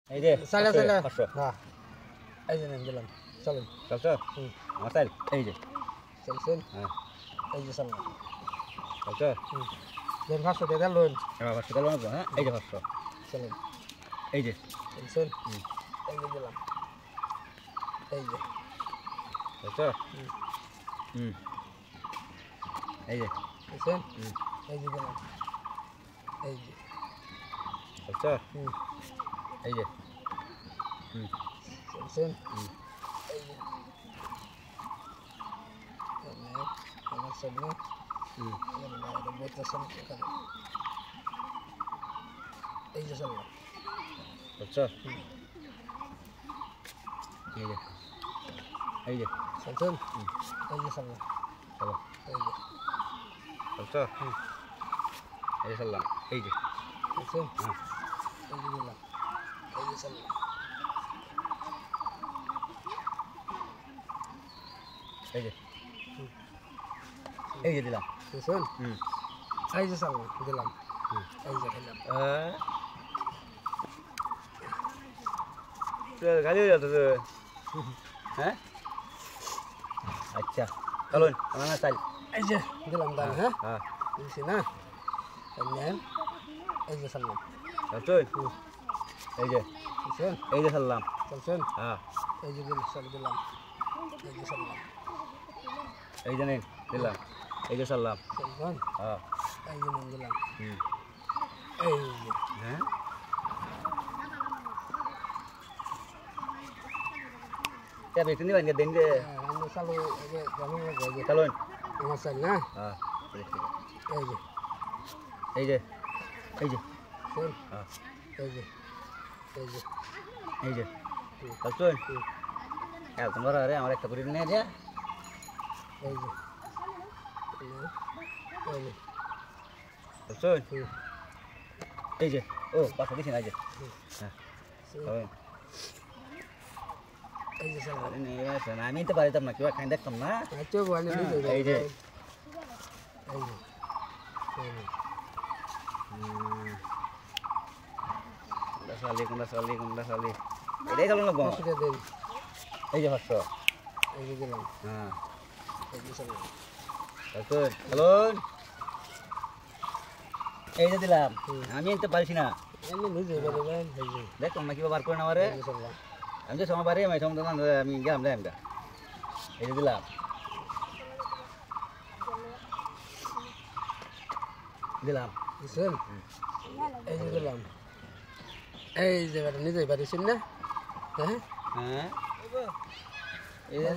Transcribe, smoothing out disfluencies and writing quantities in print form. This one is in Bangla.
এই যে সাইলা সাইলা 500 হ্যাঁ এই যে নেন দিলাম চলুন চলছো আমার সাইল এই যে চলছেন হ্যাঁ এই যে চলুন চলছো দেন 500 দিয়ে দিলেন এবার 500 দিলাম হ্যাঁ এই যে 500 চলুন এই যে চলছেন এই যে দিলাম এই যে চলছো এই যে চলছেন এই যে দিলাম এই যে চলছো এই যে চলছেন এই যে আমার সামনে এই যে চললাম চলছো এই যে এই যে চলছেন এই যে চললাম চলো এই যে চলছো এই যে চললাম এই যে চলছেন হ্যাঁ এই যে দিলাম এই যে চললাম এই যে এই যে দিলাম চলছেন এই যে চললাম দিলাম এই যে খেলাম গাড়ি হয়ে যাচ্ছে হ্যাঁ আচ্ছা চলুন আমার চাল এই যে দিলাম দাম হ্যাঁ হ্যাঁ বুঝছি না নেন এই যে চললাম চলুন এই যে চলছেন এই যে চললাম চলছেন হ্যাঁ এই যে দিলাম এই যে চললাম এই যে নিন দিলাম এই যে চললাম চলছেন হ্যাঁ এই যে নেন দিলাম হুম এই যে হ্যাঁ ya betin ni banyak den deh আমরা চালু এই যে জানুন এই যে calon আমার চাল না ah এই যে এই যে চল ah এই যে এই যে এই যে calon ya তোমরা আরে আমার একটা করে নিয়ে যা এই যে এই যে calon এই যে ও পাশে দিছেন এই যে হ্যাঁ calon এই যে চল আরে নেই আমি তো পারিতাম না কিবা খাই দেখতাম না আচ্ছা বলে দিই এই যে এই যে কোনটা সালি এটাই চলো না গো সেটা দেন এই যে 500 এই যে দিলাম হ্যাঁ এই যে চল calon calon এই যে দিলাম আমি তো পারছি না আমি নিজে বলে দেন এই যে দেখো না কিবা বার করে না আমারে এই যে চললাম আমি যে সময় বাড়ি আমি সময় আমি গেলাম যাই আমরা এই যে দিলাম দিলাম বুঝছেন এই যে দিলাম এই যে নিজেই পারিছেন না হ্যাঁ হ্যাঁ এই যে